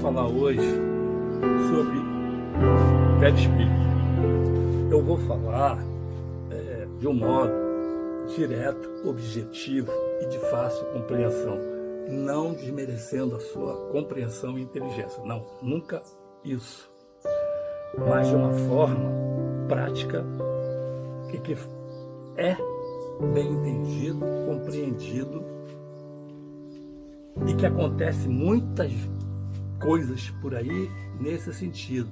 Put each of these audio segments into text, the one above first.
falar hoje sobre perispírito. Eu vou falar de um modo direto, objetivo e de fácil compreensão, não desmerecendo a sua compreensão e inteligência. Não, nunca isso. Mas de uma forma prática que é bem entendido, compreendido e que acontece muitas coisas por aí nesse sentido.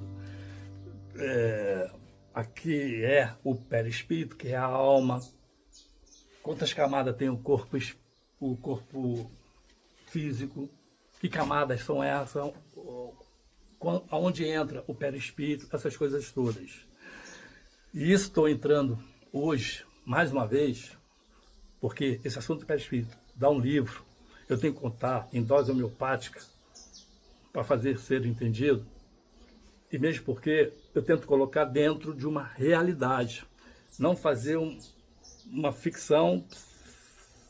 Aqui é o perispírito, que é a alma. Quantas camadas tem o corpo físico? Que camadas são essas? Aonde entra o perispírito? Essas coisas todas. E isso estou entrando hoje, mais uma vez, porque esse assunto do perispírito dá um livro, eu tenho que contar em dose homeopática para fazer ser entendido, e mesmo porque eu tento colocar dentro de uma realidade, não fazer uma ficção.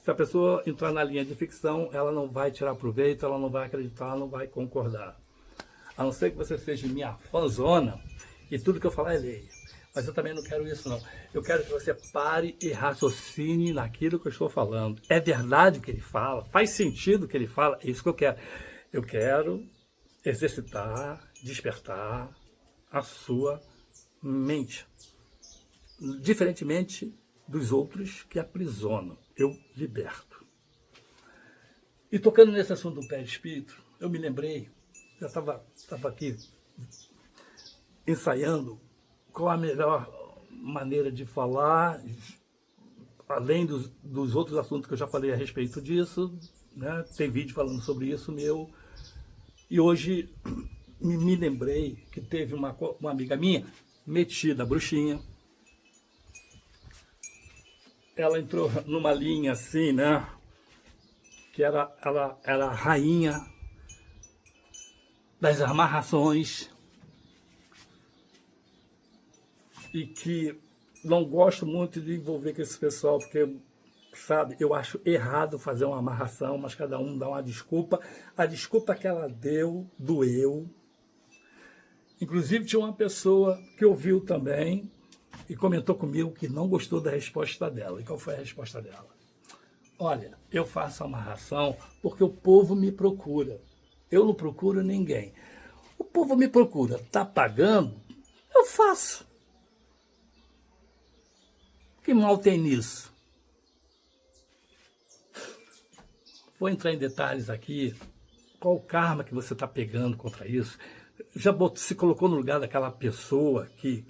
Se a pessoa entrar na linha de ficção, ela não vai tirar proveito, ela não vai acreditar, ela não vai concordar. A não ser que você seja minha fãzona e tudo que eu falar é lei. Mas eu também não quero isso, não. Eu quero que você pare e raciocine naquilo que eu estou falando. É verdade o que ele fala? Faz sentido o que ele fala? É isso que eu quero. Eu quero exercitar, despertar a sua mente. Diferentemente dos outros que aprisionam, eu liberto. E tocando nesse assunto do perispírito, eu me lembrei, já estava aqui ensaiando qual a melhor maneira de falar, além dos outros assuntos que eu já falei a respeito disso, né? Tem vídeo falando sobre isso meu. E hoje me lembrei que teve uma amiga minha, metida, bruxinha. Ela entrou numa linha assim, né? Que ela era a rainha das amarrações. E que não gosto muito de envolver com esse pessoal, porque, sabe, eu acho errado fazer uma amarração, mas cada um dá uma desculpa. A desculpa que ela deu, doeu. Inclusive tinha uma pessoa que ouviu também e comentou comigo que não gostou da resposta dela. E qual foi a resposta dela? Olha, eu faço amarração porque o povo me procura. Eu não procuro ninguém. O povo me procura, tá pagando, eu faço. Que mal tem nisso? Vou entrar em detalhes aqui. Qual o karma que você está pegando contra isso? Já se colocou no lugar daquela pessoa que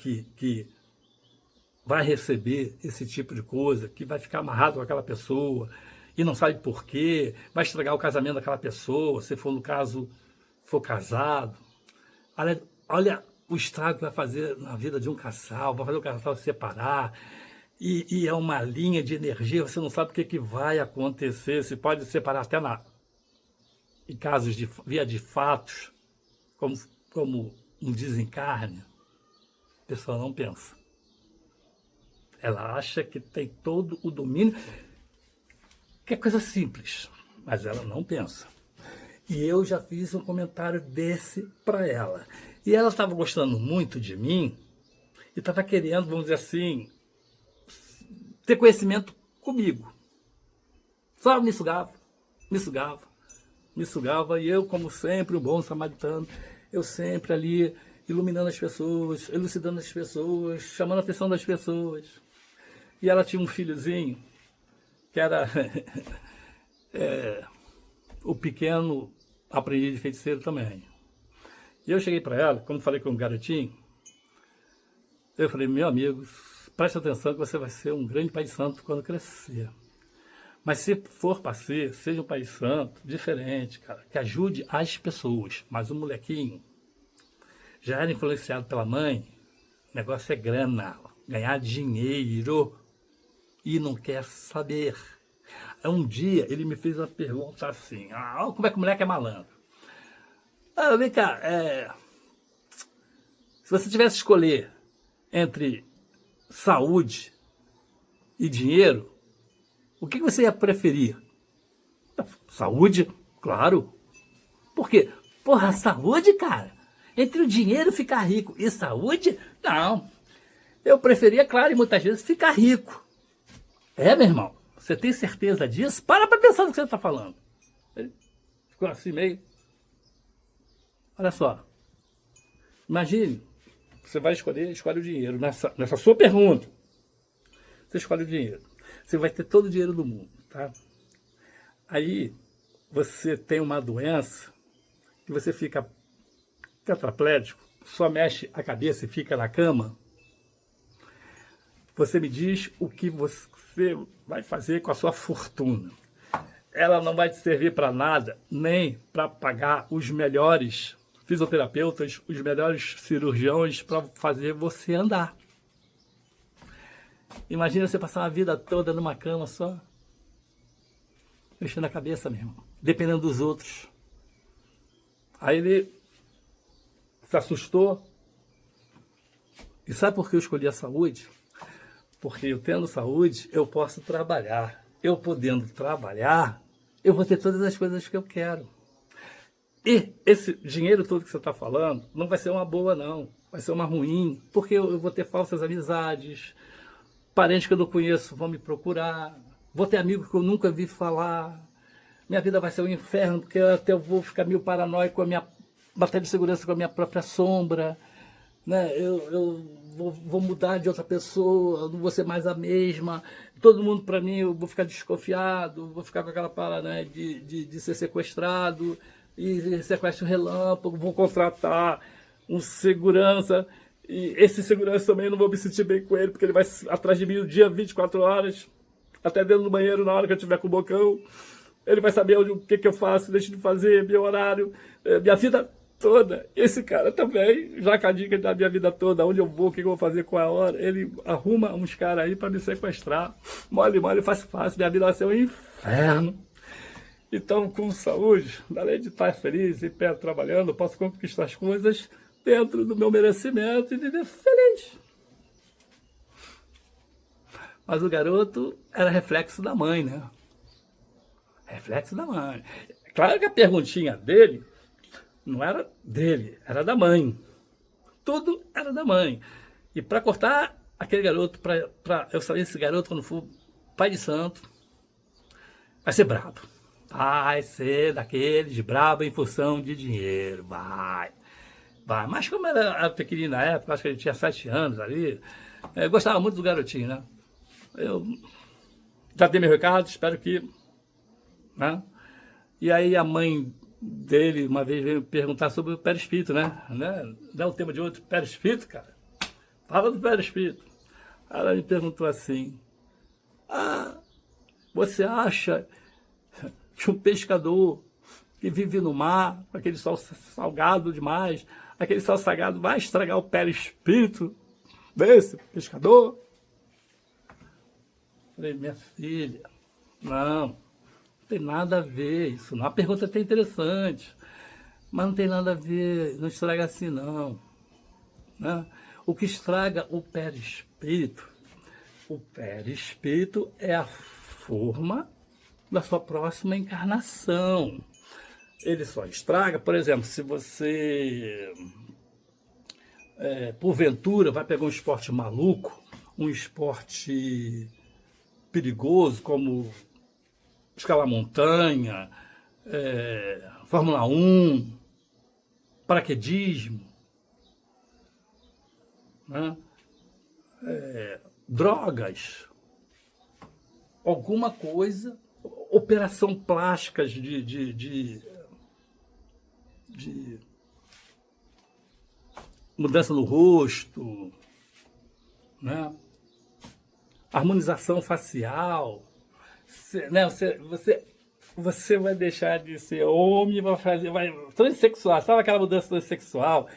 vai receber esse tipo de coisa, que vai ficar amarrado com aquela pessoa e não sabe por quê, vai estragar o casamento daquela pessoa, se for no caso, for casado. Olha o estrago que vai fazer na vida de um casal, vai fazer o casal se separar. E é uma linha de energia, você não sabe o que vai acontecer, se pode separar até em casos via de fatos, como um desencarne. A pessoa não pensa. Ela acha que tem todo o domínio, que é coisa simples, mas ela não pensa. E eu já fiz um comentário desse para ela. E ela estava gostando muito de mim e estava querendo, vamos dizer assim, ter conhecimento comigo. Só me sugava, e eu, como sempre, um bom samaritano, eu sempre ali iluminando as pessoas, elucidando as pessoas, chamando a atenção das pessoas. E ela tinha um filhozinho que era o pequeno aprendiz de feiticeiro também. E eu cheguei para ela, como falei com o garotinho, eu falei, meu amigo, preste atenção que você vai ser um grande pai de santo quando crescer. Mas se for para ser, seja um pai de santo diferente, cara, que ajude as pessoas. Mas o molequinho já era influenciado pela mãe, o negócio é grana, ganhar dinheiro, e não quer saber. Um dia ele me fez uma pergunta assim, como é que o moleque é malandro? Vem cá, se você tivesse que escolher entre saúde e dinheiro, o que você ia preferir? Saúde, claro. Por quê? Porra, saúde, cara? Entre o dinheiro ficar rico e saúde? Não. Eu preferia, claro, e muitas vezes ficar rico. É, meu irmão, você tem certeza disso? Para pra pensar no que você está falando. Ele ficou assim meio... Olha só. Imagine, você vai escolhe o dinheiro. Nessa sua pergunta, você escolhe o dinheiro. Você vai ter todo o dinheiro do mundo, tá? Aí, você tem uma doença que você fica tetraplégico, só mexe a cabeça e fica na cama. Você me diz o que você vai fazer com a sua fortuna. Ela não vai te servir para nada, nem para pagar os melhores fisioterapeutas, os melhores cirurgiões para fazer você andar. Imagina você passar uma vida toda numa cama só, mexendo a cabeça mesmo, dependendo dos outros. Aí ele se assustou. E sabe por que eu escolhi a saúde? Porque eu tendo saúde, eu posso trabalhar. Eu podendo trabalhar, eu vou ter todas as coisas que eu quero. E esse dinheiro todo que você está falando, não vai ser uma boa, não. Vai ser uma ruim, porque eu vou ter falsas amizades, parentes que eu não conheço vão me procurar, vou ter amigos que eu nunca vi falar, minha vida vai ser um inferno, porque até eu vou ficar meio paranoico com a minha batalha de segurança com a minha própria sombra, né? Eu vou mudar de outra pessoa, não vou ser mais a mesma, todo mundo para mim, eu vou ficar desconfiado, vou ficar com aquela paranoia de ser sequestrado, e sequestro relâmpago, vou contratar um segurança, e esse segurança também eu não vou me sentir bem com ele, porque ele vai atrás de mim o dia 24 horas, até dentro do banheiro na hora que eu estiver com o bocão, ele vai saber o que eu faço, deixo de fazer, meu horário, minha vida toda. Esse cara também, já com a dica da minha vida toda, onde eu vou, o que eu vou fazer, qual é a hora, ele arruma uns caras aí para me sequestrar, mole, fácil, minha vida vai ser um inferno. Então, com saúde, além de estar feliz e pé trabalhando, eu posso conquistar as coisas dentro do meu merecimento e viver feliz. Mas o garoto era reflexo da mãe, né? Reflexo da mãe. Claro que a perguntinha dele não era dele, era da mãe. Tudo era da mãe. E para cortar aquele garoto, eu falei, esse garoto, quando for pai de santo, vai ser brabo. Vai ser daqueles brabo em função de dinheiro, vai. Mas como era pequenininho na época, acho que ele tinha 7 anos ali, eu gostava muito do garotinho, né? Eu já dei meu recado, espero que... Né? E aí a mãe dele uma vez veio perguntar sobre o perispírito, né? Não é o tema de outro, perispírito, cara? Fala do perispírito. Ela me perguntou assim, você acha que um pescador que vive no mar, com aquele sal salgado demais, aquele sal salgado vai estragar o perispírito desse pescador? Falei, minha filha, não tem nada a ver isso. Não. A pergunta é até interessante, mas não tem nada a ver, não estraga assim não. Né? O que estraga o perispírito é a forma da sua próxima encarnação. Ele só estraga, por exemplo, se você, porventura, vai pegar um esporte maluco, um esporte perigoso, como escalar montanha, Fórmula 1, paraquedismo, né? Drogas, alguma coisa, operação plástica de mudança no rosto, né? Harmonização facial, né? Você vai deixar de ser homem, vai transexual, sabe aquela mudança transexual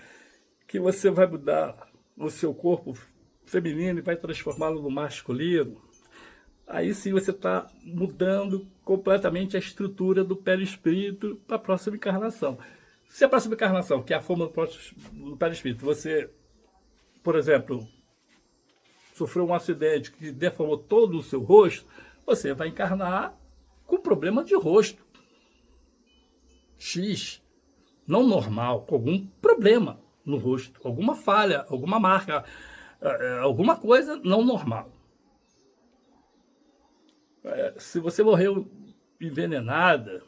que você vai mudar o seu corpo feminino e vai transformá-lo no masculino? Aí sim você está mudando completamente a estrutura do perispírito para a próxima encarnação. Se a próxima encarnação, que é a forma do perispírito, você, por exemplo, sofreu um acidente que deformou todo o seu rosto, você vai encarnar com problema de rosto. X. não normal, com algum problema no rosto, alguma falha, alguma marca, alguma coisa não normal. Se você morreu envenenada,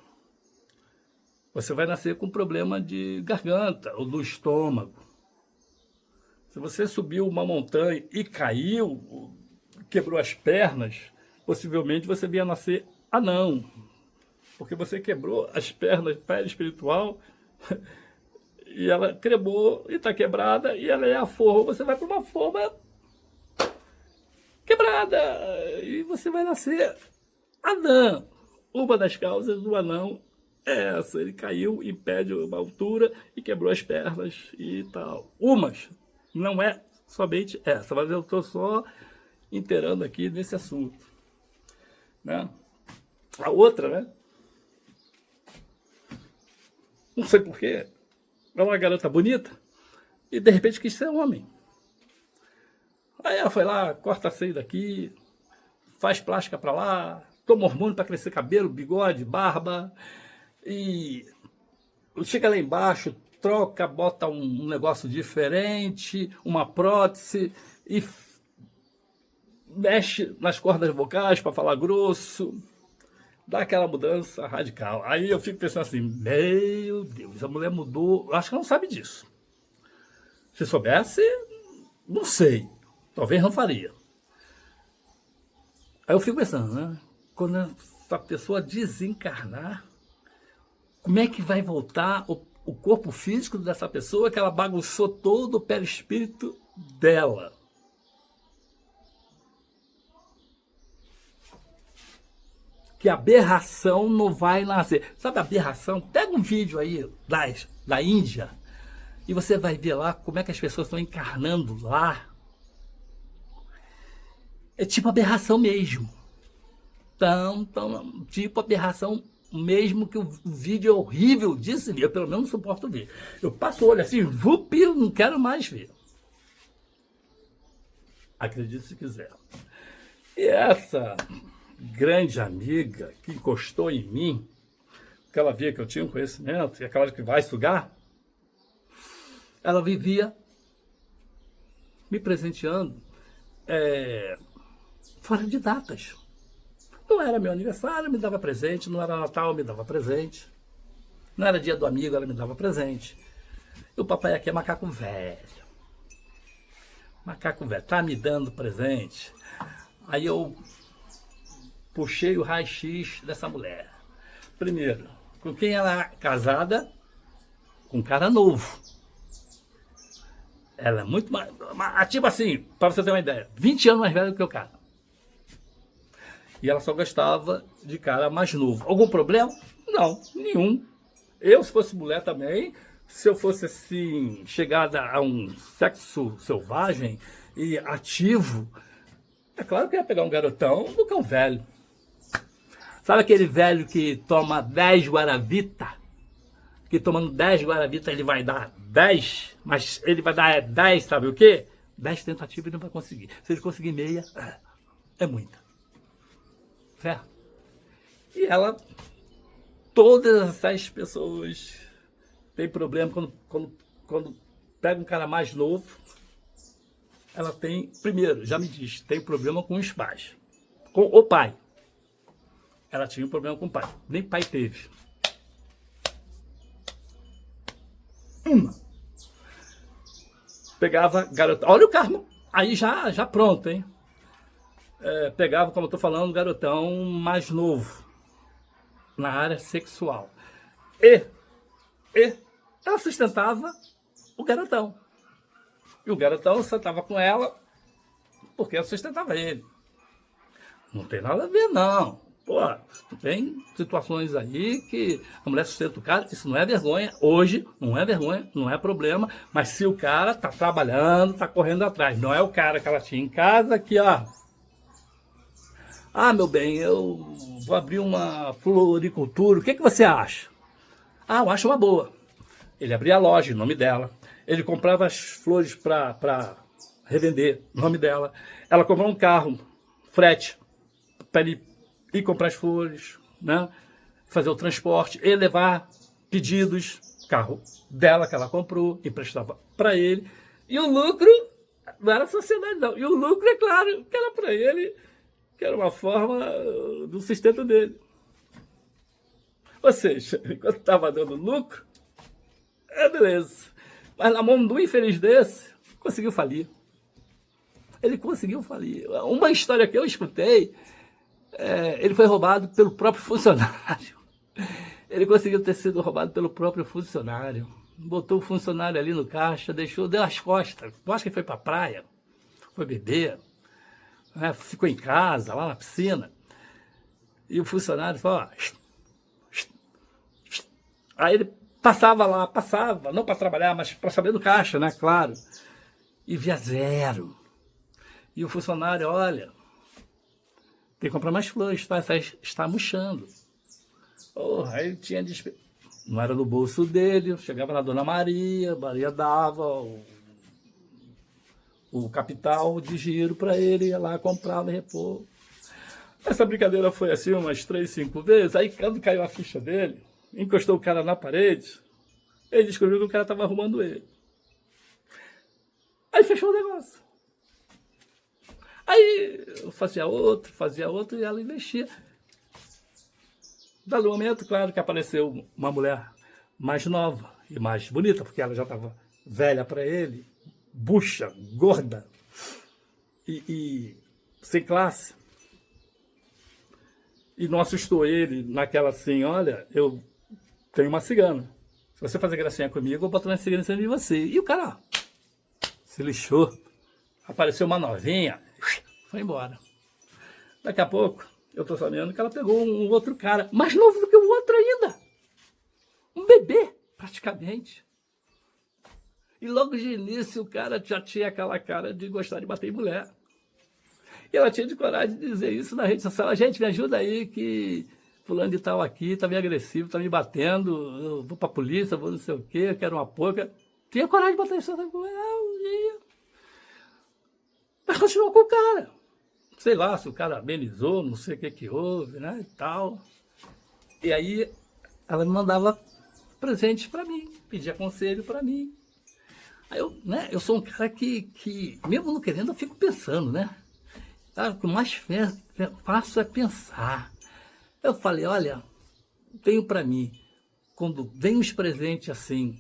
você vai nascer com problema de garganta ou do estômago. Se você subiu uma montanha e caiu, quebrou as pernas, possivelmente você vinha nascer anão, porque você quebrou as pernas perispiritual e ela quebrou e está quebrada e ela é a forma, você vai para uma forma quebrada e você vai nascer anão. Uma das causas do anão é essa, ele caiu em pé de uma altura e quebrou as pernas e tal. Umas, não é somente essa, mas eu estou só inteirando aqui nesse assunto, né? A outra, né? Não sei porquê, é uma garota bonita e de repente quis ser homem. Aí ela foi lá, corta seio daqui, faz plástica pra lá, toma hormônio para crescer cabelo, bigode, barba, e chega lá embaixo, troca, bota um negócio diferente, uma prótese, e mexe nas cordas vocais para falar grosso, dá aquela mudança radical. Aí eu fico pensando assim, meu Deus, a mulher mudou, acho que ela não sabe disso. Se soubesse, não sei, talvez não faria. Aí eu fico pensando, né? Quando essa pessoa desencarnar, como é que vai voltar o corpo físico dessa pessoa que ela bagunçou todo o perispírito dela? Que aberração não vai nascer. Sabe a aberração? Pega um vídeo aí da Índia e você vai ver lá como é que as pessoas estão encarnando lá. É tipo aberração mesmo. Tipo aberração mesmo, que o vídeo é horrível de se ver. Eu pelo menos não suporto ver. Eu passo o olho assim, eu não quero mais ver. Acredite se quiser. E essa grande amiga que encostou em mim, que ela via que eu tinha um conhecimento, e aquela que vai sugar, ela vivia me presenteando fora de datas. Não era meu aniversário, me dava presente. Não era Natal, me dava presente. Não era dia do amigo, ela me dava presente. E o papai aqui é macaco velho. Macaco velho, tá me dando presente. Aí eu puxei o raio-x dessa mulher. Primeiro, com quem ela é casada? Com um cara novo. Ela é muito mais... Tipo assim, para você ter uma ideia, 20 anos mais velha do que o cara. E ela só gostava de cara mais novo. Algum problema? Não, nenhum. Eu, se fosse mulher também, se eu fosse assim, chegada a um sexo selvagem e ativo, é claro que eu ia pegar um garotão do que um velho. Sabe aquele velho que toma 10 Guaravita? Que tomando 10 Guaravita ele vai dar 10, mas ele vai dar 10, sabe o quê? 10 tentativas ele não vai conseguir. Se ele conseguir meia, é muita. Certo? E ela, todas essas pessoas têm problema quando pega um cara mais novo, ela tem, primeiro, já me diz, tem problema com os pais, com o pai. Ela tinha um problema com o pai, nem pai teve. Pegava garota, olha o karma, aí já pronto, hein? Pegava, como eu estou falando, um garotão mais novo na área sexual. E ela sustentava o garotão. E o garotão sentava com ela porque ela sustentava ele. Não tem nada a ver, não. Pô, tem situações aí que a mulher sustenta o cara, isso não é vergonha. Hoje não é vergonha, não é problema. Mas se o cara tá trabalhando, tá correndo atrás, não é o cara que ela tinha em casa que, ó... Ah, meu bem, eu vou abrir uma floricultura, o que você acha? Ah, eu acho uma boa. Ele abria a loja, em nome dela. Ele comprava as flores para revender, em nome dela. Ela comprou um carro, frete, para ele ir comprar as flores, né? Fazer o transporte, e levar pedidos, carro dela que ela comprou, emprestava para ele, e o lucro não era sociedade não, e o lucro, é claro, que era para ele, que era uma forma do sustento dele. Ou seja, enquanto estava dando lucro, beleza. Mas na mão do infeliz desse, conseguiu falir. Ele conseguiu falir. Uma história que eu escutei, ele foi roubado pelo próprio funcionário. Ele conseguiu ter sido roubado pelo próprio funcionário. Botou o funcionário ali no caixa, deu as costas. Eu acho que foi para a praia, foi beber, né? Ficou em casa, lá na piscina. E o funcionário falou, aí ele passava, não para trabalhar, mas para saber do caixa, né, claro. E via zero. E o funcionário, olha, tem que comprar mais flores, está murchando. Aí tinha não era no bolso dele, chegava na Dona Maria dava o capital de giro para ele, ia lá, comprava e repor. Essa brincadeira foi assim umas 3, 5 vezes, aí quando caiu a ficha dele, encostou o cara na parede, ele descobriu que o cara estava arrumando ele. Aí fechou o negócio. Aí eu fazia outro e ela investia. Dado momento, claro que apareceu uma mulher mais nova e mais bonita, porque ela já estava velha para ele, bucha, gorda e sem classe. E não assustou ele naquela assim, olha, eu tenho uma cigana. Se você fazer gracinha comigo, eu vou botar uma cigana em cima de você. E o cara se lixou. Apareceu uma novinha, foi embora. Daqui a pouco, eu tô sabendo que ela pegou um outro cara, mais novo do que o outro ainda. Um bebê, praticamente. E logo de início, o cara já tinha aquela cara de gostar de bater em mulher. E ela tinha de coragem de dizer isso na rede social. Gente, me ajuda aí que fulano de tal aqui tá meio agressivo, tá me batendo, eu vou pra polícia, vou não sei o quê, eu quero uma porca. Tinha coragem de botar isso na mulher. Mas continuou com o cara. Sei lá se o cara amenizou, não sei o que houve, né, e tal. E aí ela me mandava presente para mim, pedia conselho para mim. Aí eu sou um cara que, mesmo não querendo, eu fico pensando, né? O que mais faço é pensar. Eu falei, olha, tenho para mim, quando vem uns presentes assim,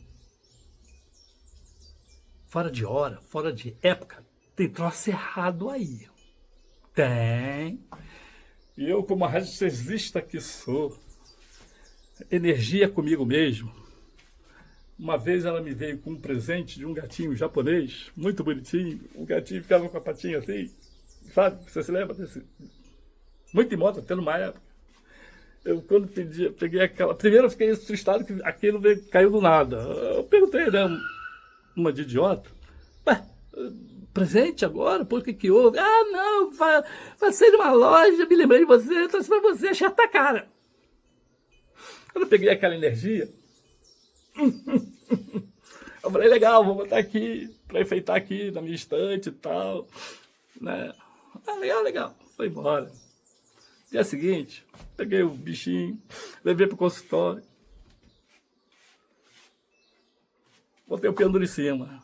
fora de hora, fora de época, tem troço errado aí. Tem. E eu, como narcisista que sou, energia comigo mesmo. Uma vez ela me veio com um presente de um gatinho japonês, muito bonitinho. O gatinho ficava com a patinha assim, sabe? Você se lembra desse? Muito em moda, até numa época. Eu, quando peguei aquela... Primeiro eu fiquei assustado que aquilo caiu do nada. Eu perguntei, né? Uma de idiota. Ué, presente agora? Por que houve? Ah, não, passei numa loja, me lembrei de você, trouxe pra você, achei a tua cara. Quando eu peguei aquela energia, eu falei, legal, vou botar aqui, pra enfeitar aqui na minha estante e tal, né? Ah, legal, foi embora. Dia seguinte, peguei o bichinho, levei pro consultório, botei o pêndulo em cima.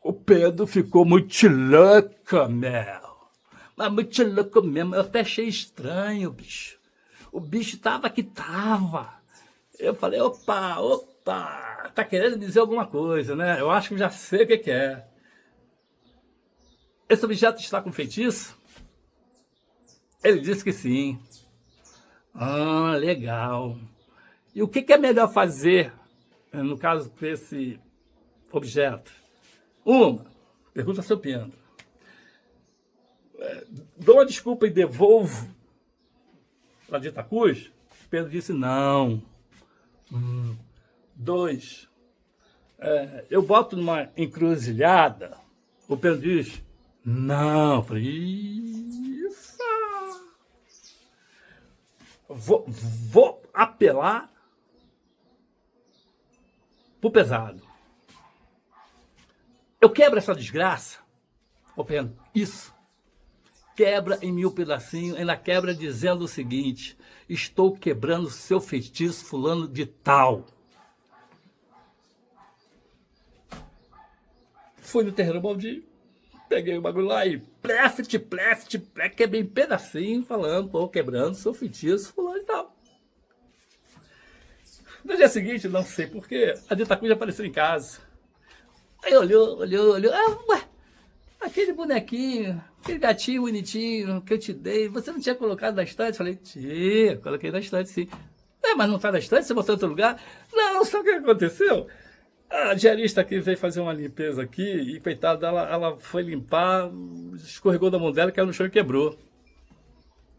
O Pedro ficou muito louco, meu. Mas muito louco mesmo. Eu até achei estranho, bicho. O bicho tava que tava. Eu falei, opa, tá querendo dizer alguma coisa, né? Eu acho que já sei o que é. Esse objeto está com feitiço? Ele disse que sim. Ah, legal. E o que é melhor fazer, no caso desse objeto? Pergunta ao seu Pedro. Dou uma desculpa e devolvo para de Itacuz? Pedro disse não. 2, eu boto numa encruzilhada? O Pedro diz não. Eu falei, isso. Vou apelar pro pesado. Eu quebro essa desgraça, ô Pedro, isso. Quebra em 1000 pedacinhos, ainda quebra dizendo o seguinte, estou quebrando seu feitiço fulano de tal. Fui no terreiro baldinho, peguei o bagulho lá e pleft, quebrei em pedacinho, falando, pô, quebrando, sou feitiço, fulano e tal. No dia seguinte, não sei porquê, a Dita Cuja apareceu em casa. Aí olhou, ué, aquele bonequinho, aquele gatinho bonitinho que eu te dei, você não tinha colocado na estante? Falei, tia, coloquei na estante sim. Mas não tá na estante, você botou em outro lugar? Não, sabe o que aconteceu? A diarista aqui veio fazer uma limpeza aqui e, coitada, ela foi limpar, escorregou da mão dela, caiu no chão e quebrou.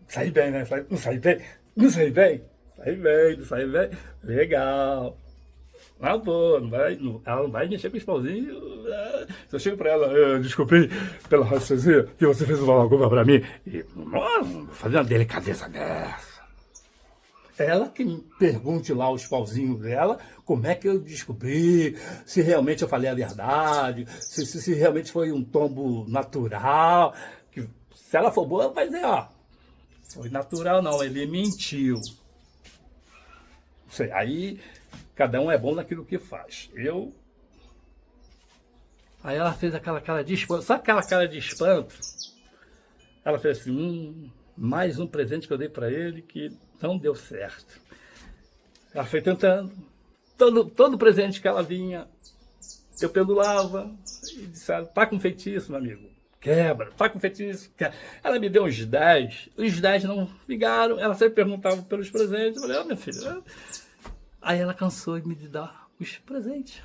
Saí bem, né? Não saí bem? Não saí bem? Saí bem, não saí bem? Legal. Ah, pô, ela não vai mexer com os pauzinhos. Se eu chego pra ela, desculpe pela rastezinha que você fez uma lagoa pra mim. E, não, fazer uma delicadeza dessa. Ela que me pergunte lá os pauzinhos dela, como é que eu descobri, se realmente eu falei a verdade, se realmente foi um tombo natural. Que, se ela for boa, vai dizer, ó, foi natural não, ele mentiu. Não sei, aí cada um é bom naquilo que faz. Aí ela fez aquela cara de espanto, sabe aquela cara de espanto? Ela fez assim, mais um presente que eu dei para ele que não deu certo. Ela foi tentando. Todo presente que ela vinha, eu pendulava e disse, tá com feitiço, meu amigo. Quebra, tá com feitiço. Quebra. Ela me deu uns 10, os 10 não vingaram. Ela sempre perguntava pelos presentes. Eu falei, minha filha. Aí ela cansou de me dar os presentes.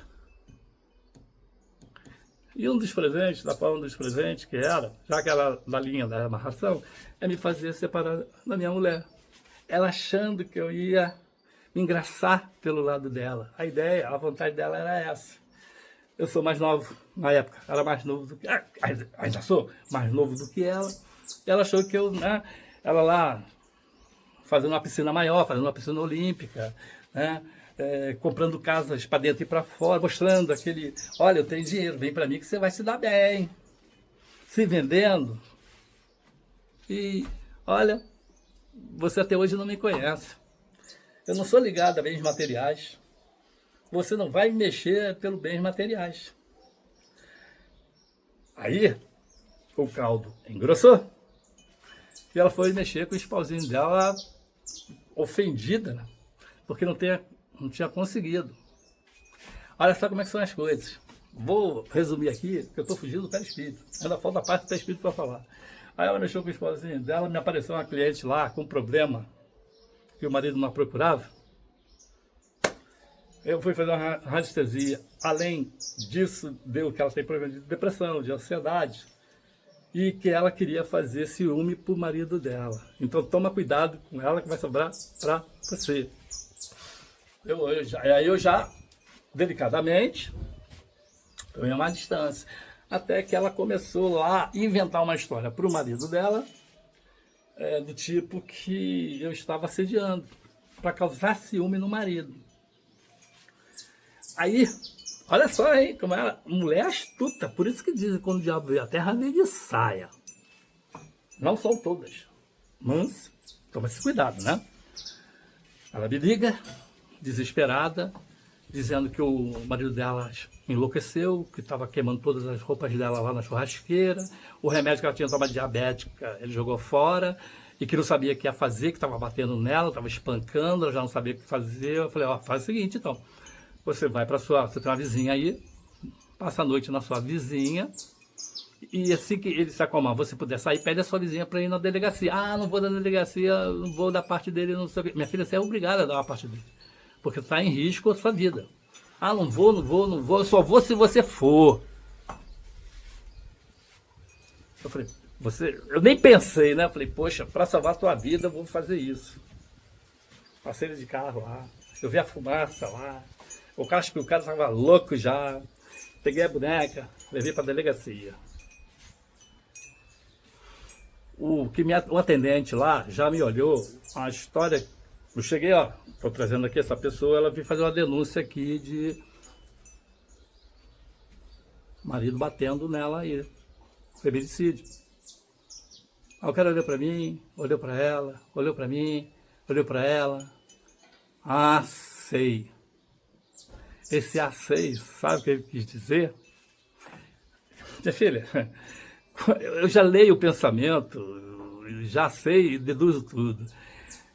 E um dos presentes, da forma dos presentes, que era, já que era da linha da amarração, é me fazer separar da minha mulher. Ela achando que eu ia me engraçar pelo lado dela. A ideia, a vontade dela era essa. Eu sou mais novo, na época, era mais novo do que... ainda sou mais novo do que ela. E ela achou que eu, né, ela lá, fazendo uma piscina maior, fazendo uma piscina olímpica, né, comprando casas para dentro e para fora, mostrando aquele, olha, eu tenho dinheiro, vem para mim que você vai se dar bem. Se vendendo. E, olha, você até hoje não me conhece. Eu não sou ligado a bens materiais. Você não vai me mexer pelos bens materiais. Aí, o caldo engrossou. E ela foi mexer com os pauzinhos dela, ofendida, né? Porque não tinha conseguido. Olha só como é que são as coisas. Vou resumir aqui, porque eu estou fugindo do perispírito. Ainda falta a parte do perispírito para falar. Aí ela mexeu com os pauzinhos dela, me apareceu uma cliente lá com um problema que o marido não procurava. Eu fui fazer uma radiestesia. Além disso, deu que ela tem problema de depressão, de ansiedade. E que ela queria fazer ciúme pro marido dela. Então toma cuidado com ela que vai sobrar para você. Aí eu já, delicadamente, tomei uma distância. Até que ela começou lá a inventar uma história pro marido dela, do tipo que eu estava assediando, para causar ciúme no marido. Aí, olha só, hein, como ela, mulher astuta, por isso que dizem que quando o diabo veio à terra, veio de saia. Não são todas, mas toma esse cuidado, né? Ela me liga, desesperada, dizendo que o marido dela enlouqueceu, que estava queimando todas as roupas dela lá na churrasqueira, o remédio que ela tinha tomado diabética, ele jogou fora, e que não sabia o que ia fazer, que estava batendo nela, estava espancando, ela já não sabia o que fazer. Eu falei, ó, faz o seguinte então, você vai para você tem uma vizinha aí, passa a noite na sua vizinha, e assim que ele se acalmar, você puder sair, pede a sua vizinha para ir na delegacia. Ah, não vou na delegacia, não vou dar parte dele, não sei o quê. Minha filha, você é obrigada a dar uma parte dele, porque está em risco a sua vida. Ah, não vou, eu só vou se você for. Eu falei, eu nem pensei, né? Eu falei, poxa, para salvar a tua vida, eu vou fazer isso. Passei de carro lá, eu vi a fumaça lá. O cara estava louco já. Peguei a boneca, levei para a delegacia. O atendente lá já me olhou, a história. Eu cheguei, ó, estou trazendo aqui essa pessoa, ela veio fazer uma denúncia aqui de marido batendo nela aí, feminicídio. Aí o cara olhou para mim, olhou para ela, olhou para mim, olhou para ela. Ah, sei. Esse A6, sabe o que ele quis dizer? Minha filha, eu já leio o pensamento, já sei, deduzo tudo.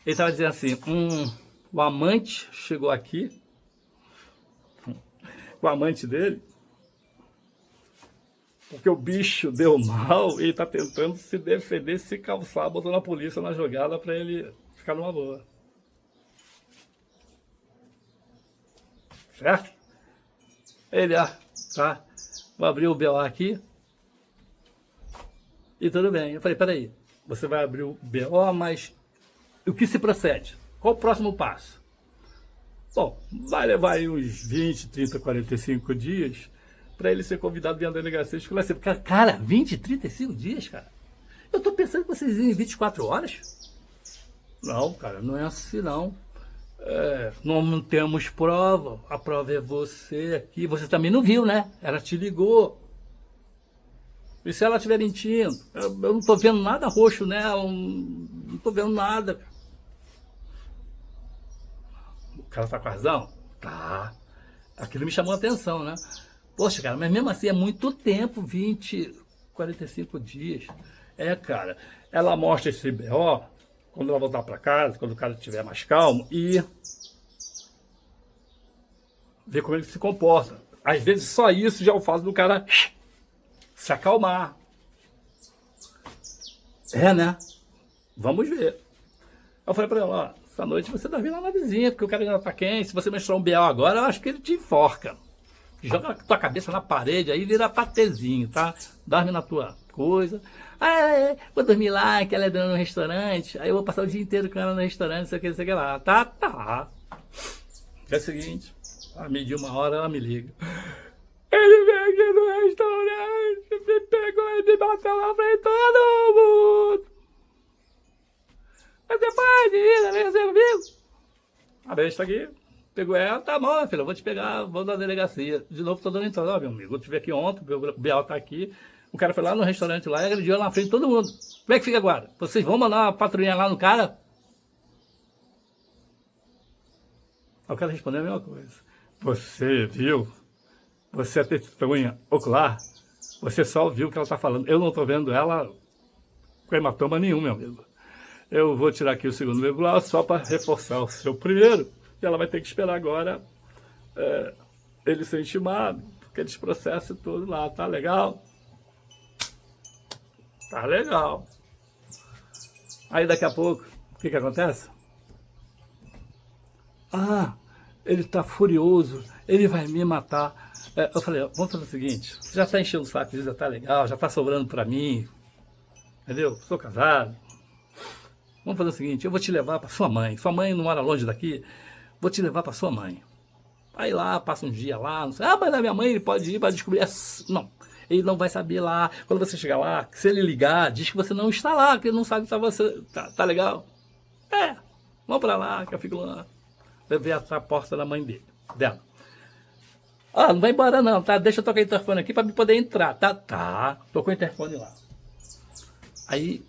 Ele estava dizendo assim, o amante chegou aqui, o amante dele, porque o bicho deu mal e ele está tentando se defender, se calçar, botando a polícia na jogada para ele ficar numa boa. Certo? Ele, tá, vou abrir o BO aqui e tudo bem. Eu falei, peraí, você vai abrir o BO, mas o que se procede? Qual o próximo passo? Bom, vai levar aí uns 20, 30, 45 dias para ele ser convidado a vir à delegacia esclarecer. Cara, 20, 35 dias, cara? Eu tô pensando que vocês iam em 24 horas. Não, cara, não é assim não. Não temos prova, a prova é você aqui. Você também não viu, né? Ela te ligou. E se ela estiver mentindo? Eu não tô vendo nada roxo nela, não tô vendo nada. O cara tá com razão? Tá. Aquilo me chamou a atenção, né? Poxa, cara, mas mesmo assim é muito tempo, 20, 45 dias. Cara, ela mostra esse BO quando ela voltar para casa, quando o cara estiver mais calmo e ver como ele se comporta. Às vezes só isso já é o fato do cara se acalmar. Né? Vamos ver. Eu falei para ela, essa noite você dorme lá na vizinha, porque o cara ainda tá quente. Se você mostrar um BO agora, eu acho que ele te enforca. Joga a tua cabeça na parede, aí vira patezinho, tá? Dorme na tua coisa. Vou dormir lá, que ela é dona no restaurante. Aí eu vou passar o dia inteiro com ela no restaurante, sei o que lá. Tá. É o seguinte, a medir uma hora ela me liga. Ele veio aqui no restaurante, me pegou e me bateu na frente de todo mundo. Você pode ir, né? Você comigo? A besta aqui. Pegou ela, tá bom, filho, eu vou te pegar, vou na delegacia. De novo, tô dando entrada, meu amigo. Eu tive aqui ontem, o Bial tá aqui. O cara foi lá no restaurante lá e agrediu ela na frente de todo mundo. Como é que fica agora? Vocês vão mandar uma patrulhinha lá no cara? Aí o cara respondeu a mesma coisa. Você viu? Você é testemunha ocular? Você só ouviu o que ela tá falando. Eu não tô vendo ela com hematoma nenhum, meu amigo. Eu vou tirar aqui o segundo regular só para reforçar o seu primeiro. E ela vai ter que esperar agora ele ser intimado, porque eles processam tudo lá, tá legal? Tá legal. Aí daqui a pouco, o que acontece? Ele tá furioso, ele vai me matar. Eu falei, vamos fazer o seguinte, você já tá enchendo o saco, já tá legal, já tá sobrando pra mim, entendeu? Sou casado. Vamos fazer o seguinte, eu vou te levar pra sua mãe não mora longe daqui, vou te levar pra sua mãe. Aí lá, passa um dia lá, não sei, mas a minha mãe ele pode ir para descobrir. Não, ele não vai saber lá. Quando você chegar lá, se ele ligar, diz que você não está lá, que ele não sabe que você. Tá legal? Vamos pra lá, que eu fico lá. Levei até a porta da mãe dela. Não vai embora não, tá? Deixa eu tocar o interfone aqui pra me poder entrar, tá? Tá, tocou o interfone lá. Aí,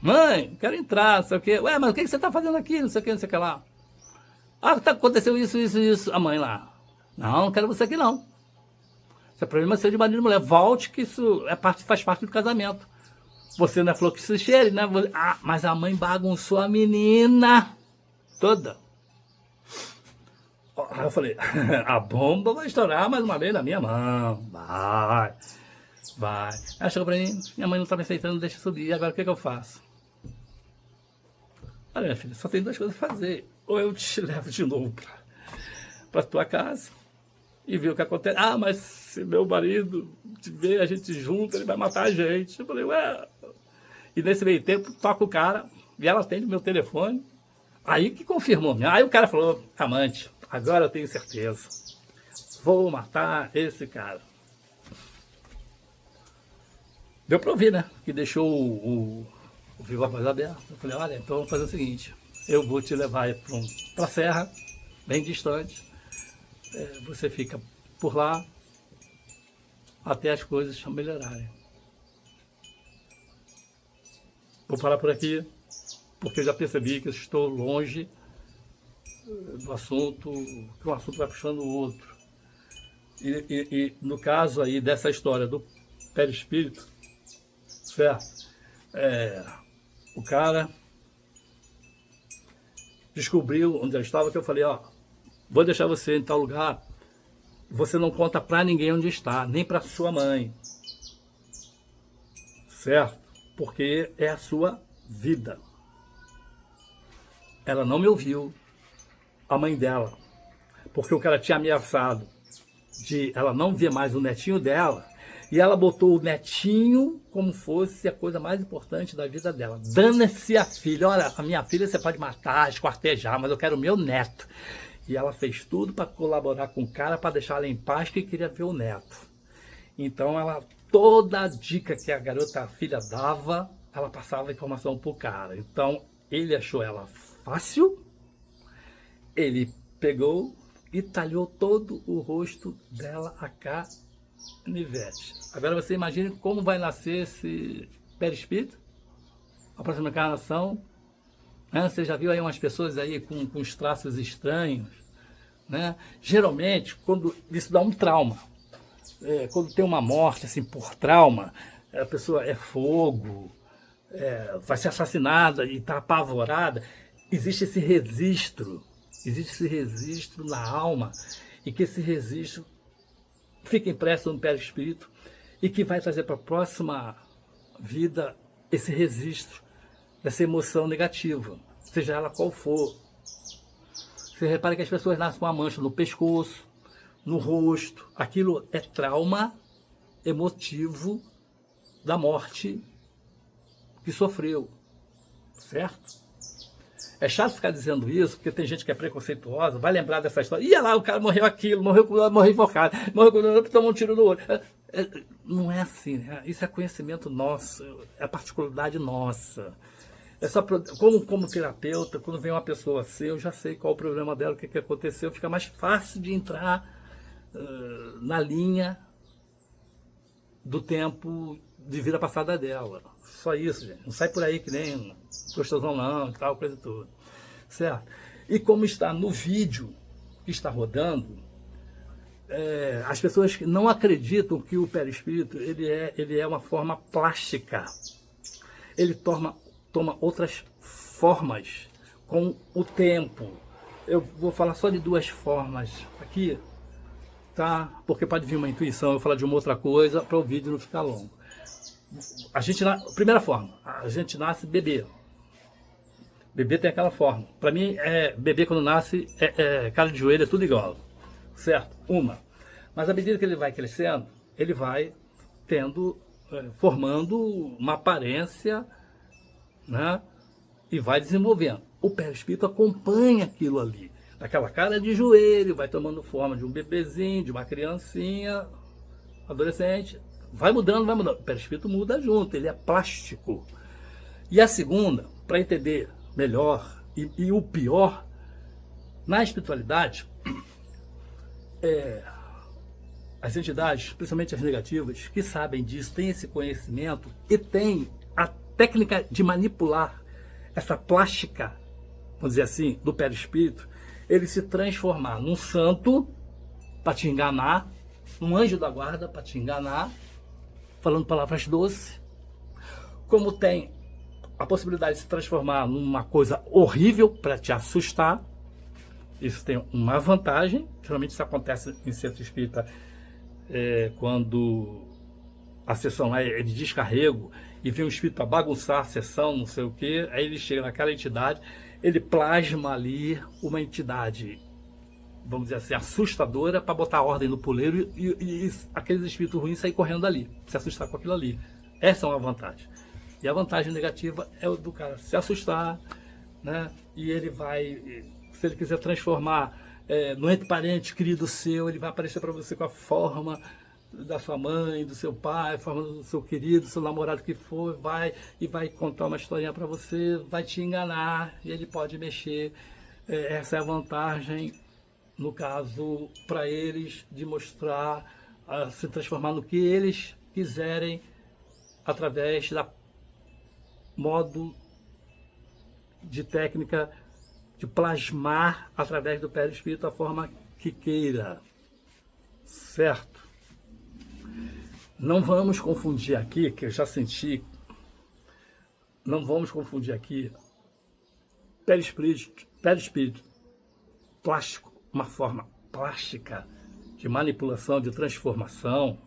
mãe, quero entrar, não sei o quê. Mas o que você tá fazendo aqui? Não sei o que lá. Aconteceu isso. A mãe lá. Não quero você aqui não. Isso é problema seu de marido e mulher. Volte que isso faz parte do casamento. Você não é flor que se cheire, né? Mas a mãe bagunçou a menina toda. Aí eu falei, a bomba vai estourar mais uma vez na minha mão. Vai. Ela chegou pra mim, minha mãe não tá me aceitando, deixa eu subir. Agora o que eu faço? Olha, minha filha, só tem duas coisas a fazer. Ou eu te levo de novo pra tua casa e ver o que acontece. Mas se meu marido te ver a gente junto, ele vai matar a gente. Eu falei, E nesse meio tempo, toca o cara e ela atende o meu telefone. Aí que confirmou. Aí o cara falou, amante, agora eu tenho certeza. Vou matar esse cara. Deu pra ouvir, né? Que deixou o Viva a Voz aberta. Eu falei, olha, então vamos fazer o seguinte. Eu vou te levar para a serra, bem distante. Você fica por lá até as coisas melhorarem. Vou parar por aqui, porque eu já percebi que eu estou longe do assunto, que um assunto vai puxando o outro. E no caso aí dessa história do perispírito, certo? O cara descobriu onde eu estava, que eu falei, ó, vou deixar você em tal lugar, você não conta pra ninguém onde está, nem pra sua mãe, certo? Porque é a sua vida. Ela não me ouviu, a mãe dela, porque o cara tinha ameaçado de ela não ver mais o netinho dela, e ela botou o netinho como fosse a coisa mais importante da vida dela. Dane-se a filha, olha, a minha filha você pode matar, esquartejar, mas eu quero o meu neto. E ela fez tudo para colaborar com o cara, para deixar ela em paz, que queria ver o neto. Então ela, toda a dica que a garota, a filha dava, ela passava a informação pro cara. Então ele achou ela fácil, ele pegou e talhou todo o rosto dela a canivete. Agora você imagine como vai nascer esse perispírito, a próxima encarnação, né? Você já viu aí umas pessoas aí com os traços estranhos, né? Geralmente, quando isso dá um trauma, quando tem uma morte assim por trauma, a pessoa é fogo, vai ser assassinada e está apavorada, existe esse registro na alma, e que esse registro fica impresso no perispírito e que vai trazer para a próxima vida esse registro dessa emoção negativa, seja ela qual for. Você repara que as pessoas nascem com uma mancha no pescoço, no rosto, aquilo é trauma emotivo da morte que sofreu, certo? É chato ficar dizendo isso, porque tem gente que é preconceituosa, vai lembrar dessa história. Ia lá, o cara morreu aquilo, morreu enfocado, morreu, tomou um tiro no olho. Não é assim, né? Isso é conhecimento nosso, é particularidade nossa. É só como terapeuta, quando vem uma pessoa assim, eu já sei qual o problema dela, o que aconteceu, fica mais fácil de entrar na linha do tempo de vida passada dela. Só isso, gente. Não sai por aí que nem gostosão não, e tal, coisa toda. Certo? E como está no vídeo que está rodando, as pessoas não acreditam que o perispírito ele é uma forma plástica. Ele toma outras formas com o tempo. Eu vou falar só de duas formas aqui, tá? Porque pode vir uma intuição, eu vou falar de uma outra coisa para o vídeo não ficar longo. Primeira forma, a gente nasce bebê. Bebê tem aquela forma. Para mim, bebê quando nasce, cara de joelho, é tudo igual. Certo? Mas à medida que ele vai crescendo, ele vai formando uma aparência, né? E vai desenvolvendo. O perispírito acompanha aquilo ali. Daquela cara de joelho, vai tomando forma de um bebezinho, de uma criancinha, adolescente. Vai mudando, vai mudando. O perispírito muda junto, ele é plástico. E a segunda, para entender melhor e o pior, na espiritualidade, as entidades, principalmente as negativas, que sabem disso, têm esse conhecimento e têm a técnica de manipular essa plástica, vamos dizer assim, do perispírito, ele se transformar num santo para te enganar, um anjo da guarda para te enganar, falando palavras doces, como tem a possibilidade de se transformar numa coisa horrível para te assustar. Isso tem uma vantagem, geralmente isso acontece em centro espírita quando a sessão lá é de descarrego e vem um espírito para bagunçar a sessão, não sei o que, aí ele chega naquela entidade, ele plasma ali uma entidade, vamos dizer assim, assustadora para botar ordem no puleiro e aqueles espíritos ruins saírem correndo dali, se assustar com aquilo ali. Essa é uma vantagem. E a vantagem negativa é o do cara se assustar, né? E ele vai, se ele quiser transformar no ente parente querido seu, ele vai aparecer para você com a forma da sua mãe, do seu pai, a forma do seu querido, do seu namorado que for, vai contar uma historinha para você, vai te enganar e ele pode mexer. Essa é a vantagem, no caso, para eles, de mostrar, se transformar no que eles quiserem, através da modo de técnica de plasmar através do perispírito a forma que queira, certo? Não vamos confundir aqui, que eu já senti, não vamos confundir aqui perispírito plástico, uma forma plástica de manipulação, de transformação,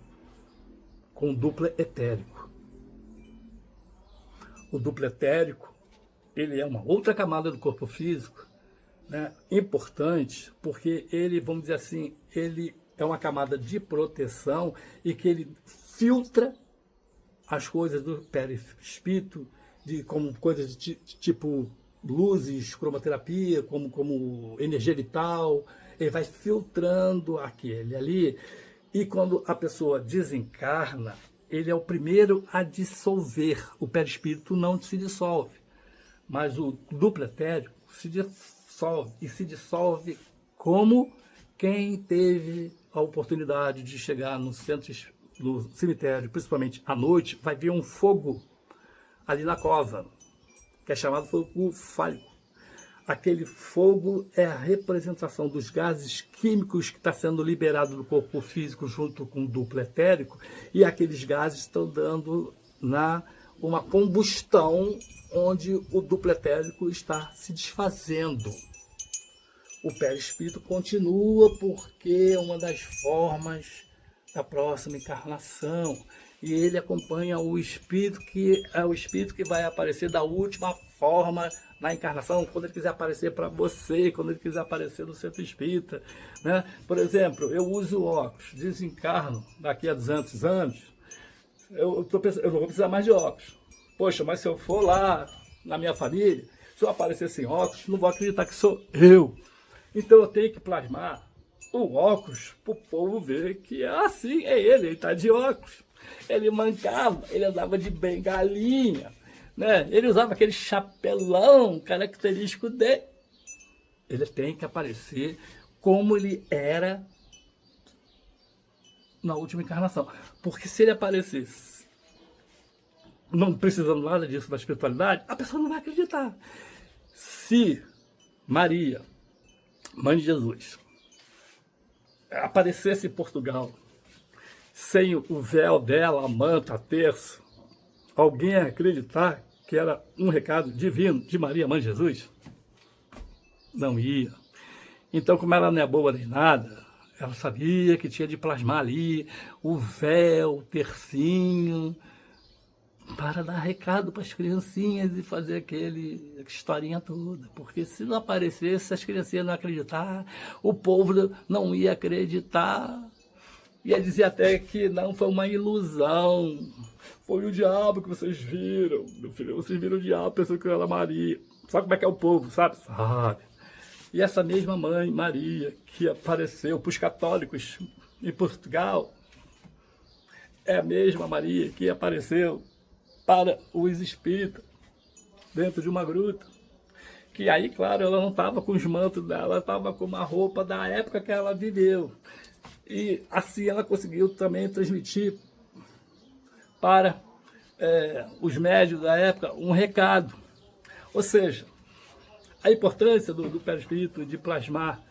com o duplo etérico. O duplo etérico, ele é uma outra camada do corpo físico, né, importante, porque ele, vamos dizer assim, ele é uma camada de proteção e que ele filtra as coisas do perispírito, como coisas tipo luzes, cromoterapia, como energia vital. Ele vai filtrando aquele ali, e quando a pessoa desencarna, ele é o primeiro a dissolver. O perispírito não se dissolve, mas o duplo etérico se dissolve, e se dissolve como quem teve a oportunidade de chegar no cemitério, principalmente à noite, vai ver um fogo ali na cova, que é chamado fogo fálico. Aquele fogo é a representação dos gases químicos que está sendo liberado do corpo físico junto com o duplo etérico, e aqueles gases estão dando uma combustão onde o duplo etérico está se desfazendo. O perispírito continua porque é uma das formas da próxima encarnação, e ele acompanha o espírito, que é o espírito que vai aparecer da última forma na encarnação, quando ele quiser aparecer para você, quando ele quiser aparecer no centro espírita, né? Por exemplo, eu uso óculos, desencarno daqui a 200 anos, eu não vou precisar mais de óculos. Poxa, mas se eu for lá na minha família, se eu aparecer sem óculos, não vou acreditar que sou eu. Então eu tenho que plasmar o óculos para o povo ver que é assim, é ele está de óculos. Ele mancava, ele andava de bengalinha, né? Ele usava aquele chapelão característico dele. Ele tem que aparecer como ele era na última encarnação. Porque se ele aparecesse não precisando nada disso da espiritualidade, a pessoa não vai acreditar. Se Maria, mãe de Jesus, aparecesse em Portugal sem o véu dela, a manta, a terço, alguém ia acreditar que era um recado divino de Maria, mãe de Jesus? Não ia. Então, como ela não é boa nem nada, ela sabia que tinha de plasmar ali o véu, o tercinho, para dar recado para as criancinhas e fazer aquela historinha toda. Porque se não aparecesse, as criancinhas não iam acreditar, o povo não ia acreditar. Ia dizer até que não foi uma ilusão. Foi o diabo que vocês viram, meu filho. Vocês viram o diabo pensando que era Maria. Sabe como é que é o povo, sabe? Sabe. E essa mesma mãe, Maria, que apareceu para os católicos em Portugal, é a mesma Maria que apareceu para os espíritas dentro de uma gruta. Que aí, claro, ela não estava com os mantos dela, ela estava com uma roupa da época que ela viveu. E assim ela conseguiu também transmitir para os médios da época um recado. Ou seja, a importância do perispírito de plasmar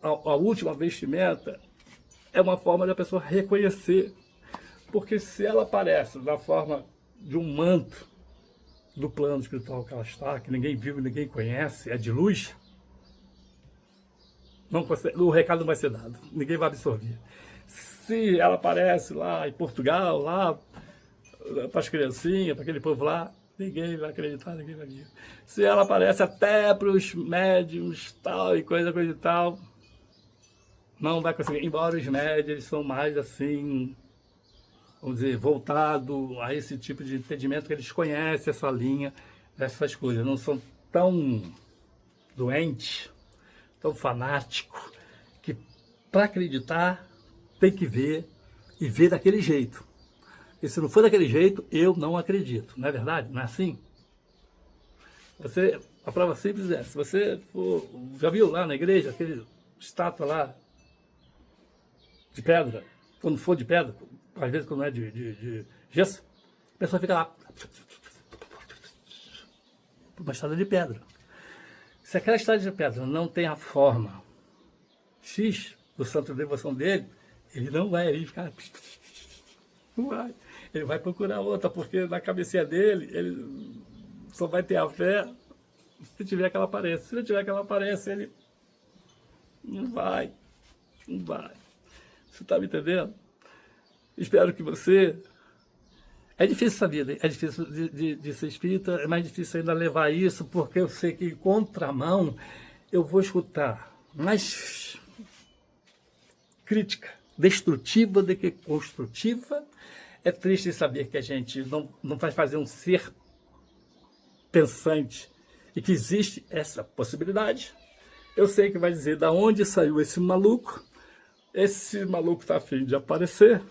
a última vestimenta é uma forma da pessoa reconhecer. Porque se ela aparece na forma de um manto do plano espiritual que ela está, que ninguém viu, ninguém conhece, é de luz, não consegue, o recado não vai ser dado, ninguém vai absorver. Se ela aparece lá em Portugal, lá para as criancinhas, para aquele povo lá, ninguém vai acreditar, ninguém vai ver. Se ela aparece até para os médiums tal e coisa e tal, não vai conseguir. Embora os médiums são mais assim, vamos dizer, voltados a esse tipo de entendimento, que eles conhecem essa linha, essas coisas, não são tão doentes, tão fanático, que para acreditar tem que ver, e ver daquele jeito. E se não for daquele jeito, eu não acredito. Não é verdade? Não é assim? A prova simples é, se você for, já viu lá na igreja, aquele estátua lá de pedra, quando for de pedra, às vezes quando é de gesso, a pessoa fica lá, uma estátua de pedra. Se aquela estátua de pedra não tem a forma X do santo de devoção dele, Ele não vai ali ficar... Não vai. Ele vai procurar outra, porque na cabecinha dele, ele só vai ter a fé se tiver aquela aparência. Se não tiver aquela aparência, ele não vai. Não vai. Você está me entendendo? Espero que você... É difícil essa vida, é difícil de ser espírita, é mais difícil ainda levar isso, porque eu sei que em contramão eu vou escutar mais crítica destrutiva do que construtiva. É triste saber que a gente não vai fazer um ser pensante e que existe essa possibilidade. Eu sei que vai dizer da onde saiu esse maluco está a fim de aparecer.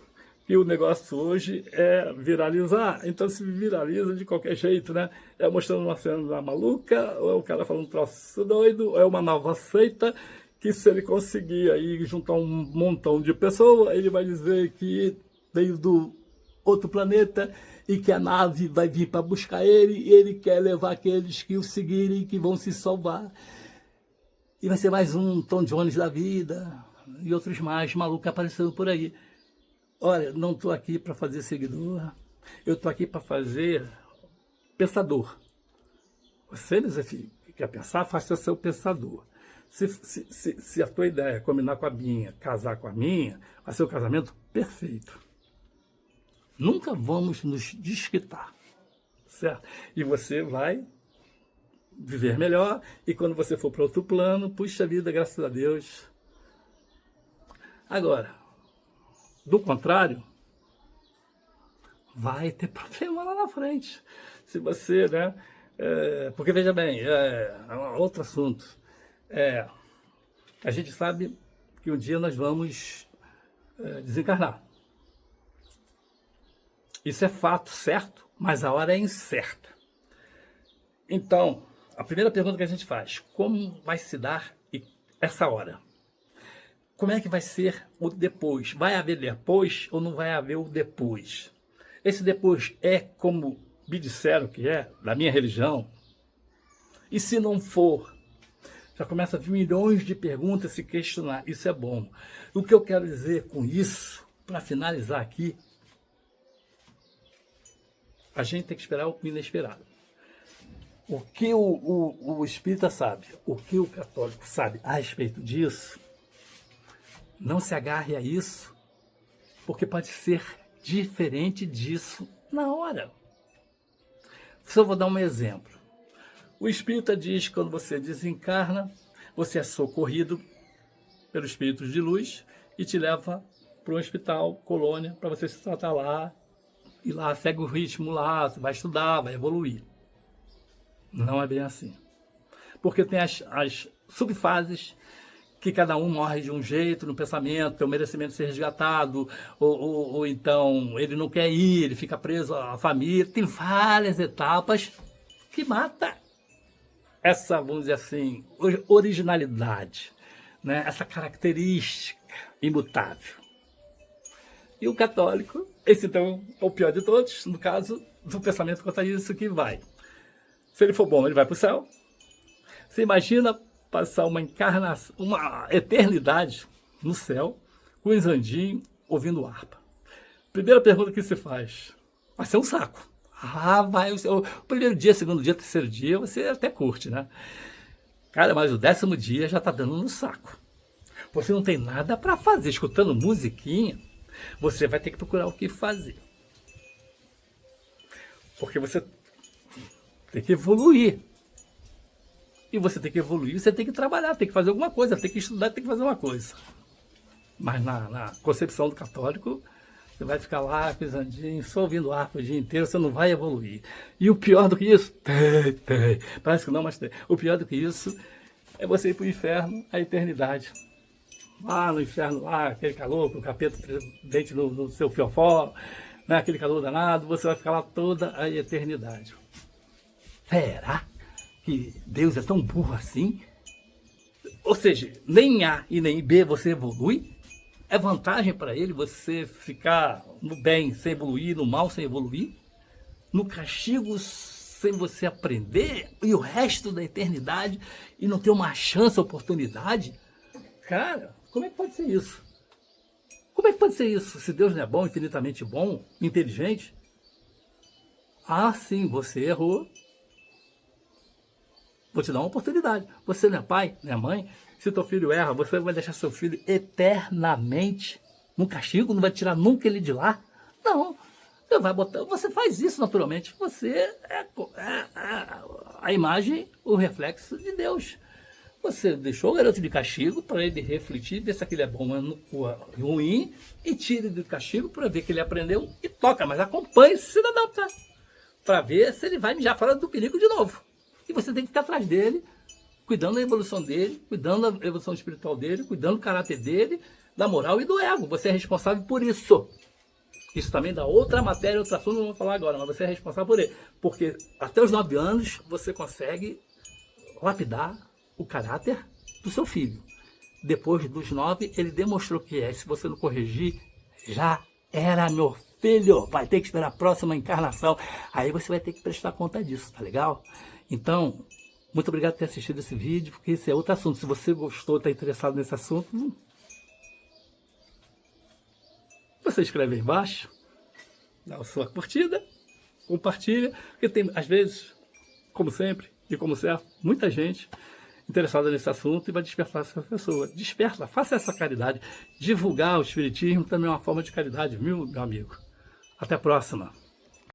E o negócio hoje é viralizar. Então se viraliza de qualquer jeito, né? É mostrando uma cena maluca, ou é o cara falando um troço doido, ou é uma nova seita, que se ele conseguir aí juntar um montão de pessoas, ele vai dizer que veio do outro planeta e que a nave vai vir para buscar ele, e ele quer levar aqueles que o seguirem, que vão se salvar. E vai ser mais um Tom Jones da vida, e outros mais malucos aparecendo por aí. Olha, não estou aqui para fazer seguidor, eu estou aqui para fazer pensador. Você, meu filho, que quer pensar, faça seu pensador. Se a tua ideia é combinar com a minha, casar com a minha, vai ser um casamento perfeito. Nunca vamos nos desquitar, certo? E você vai viver melhor, e quando você for para outro plano, puxa vida, graças a Deus. Agora, do contrário, vai ter problema lá na frente. Se você, né? Porque veja bem, outro assunto. A gente sabe que um dia nós vamos desencarnar. Isso é fato, certo? Mas a hora é incerta. Então, a primeira pergunta que a gente faz: como vai se dar essa hora? Como é que vai ser o depois? Vai haver depois ou não vai haver o depois? Esse depois é como me disseram que é, da minha religião? E se não for? Já começa a vir milhões de perguntas, se questionar. Isso é bom. O que eu quero dizer com isso, para finalizar aqui, a gente tem que esperar o inesperado. O que o espírita sabe, o que o católico sabe a respeito disso, não se agarre a isso, porque pode ser diferente disso na hora. Só vou dar um exemplo. O espírita diz que quando você desencarna, você é socorrido pelos espíritos de luz e te leva para um hospital, colônia, para você se tratar lá, e lá segue o ritmo lá, você vai estudar, vai evoluir. Não é bem assim. Porque tem as subfases que cada um morre de um jeito, no pensamento, tem o merecimento de ser resgatado, ou então ele não quer ir, ele fica preso à família. Tem várias etapas que mata essa, vamos dizer assim, originalidade, né? Essa característica imutável. E o católico, esse então é o pior de todos, no caso do pensamento quanto a isso que vai. Se ele for bom, ele vai para o céu. Você imagina passar uma encarnação, uma eternidade no céu, com um Zandinho ouvindo harpa. Primeira pergunta que se faz: vai ser um saco. O primeiro dia, segundo dia, terceiro dia, você até curte, né? Cara, mas o 10º dia já tá dando no saco. Você não tem nada para fazer, escutando musiquinha, você vai ter que procurar o que fazer. Porque você tem que evoluir. E você tem que evoluir, você tem que trabalhar, tem que fazer alguma coisa, tem que estudar, tem que fazer uma coisa. Mas na concepção do católico, você vai ficar lá, pisadinho, só ouvindo harpa o dia inteiro, você não vai evoluir. E o pior do que isso, tem. Parece que não, mas tem. O pior do que isso é você ir para o inferno, a eternidade. Lá no inferno, lá, aquele calor, com o capeta dente no seu fiofó, né, aquele calor danado, você vai ficar lá toda a eternidade. Será que Deus é tão burro assim? Ou seja, nem A e nem B você evolui? É vantagem para ele você ficar no bem sem evoluir, no mal sem evoluir? No castigo sem você aprender? E o resto da eternidade e não ter uma chance, oportunidade? Cara, como é que pode ser isso? Como Como é que pode ser isso? Se Deus não é bom, infinitamente bom, inteligente? Ah, sim, você errou. Vou te dar uma oportunidade. Você não é pai, não é mãe? Se teu filho erra, você vai deixar seu filho eternamente no castigo? Não vai tirar nunca ele de lá? Não. Você vai botar. Você faz isso naturalmente. Você é a imagem, o reflexo de Deus. Você deixou o garoto de castigo para ele refletir, ver se aquele é bom ou ruim, e tire do castigo para ver que ele aprendeu e toca, mas acompanhe esse cidadão, tá? Para ver se ele vai mijar fora do perigo de novo. E você tem que ficar atrás dele, cuidando da evolução dele, cuidando da evolução espiritual dele, cuidando do caráter dele, da moral e do ego. Você é responsável por isso. Isso também dá outra matéria, outro assunto, não vou falar agora, mas você é responsável por ele. Porque até os 9 anos você consegue lapidar o caráter do seu filho. Depois dos 9, ele demonstrou que é. Se você não corrigir, já era, meu filho. Vai ter que esperar a próxima encarnação. Aí você vai ter que prestar conta disso, tá legal? Então, muito obrigado por ter assistido esse vídeo, porque esse é outro assunto. Se você gostou, está interessado nesse assunto, você escreve aí embaixo, dá a sua curtida, compartilha, porque tem, às vezes, como sempre, e como certo, muita gente interessada nesse assunto e vai despertar essa pessoa. Desperta, faça essa caridade. Divulgar o espiritismo também é uma forma de caridade, viu, meu amigo? Até a próxima.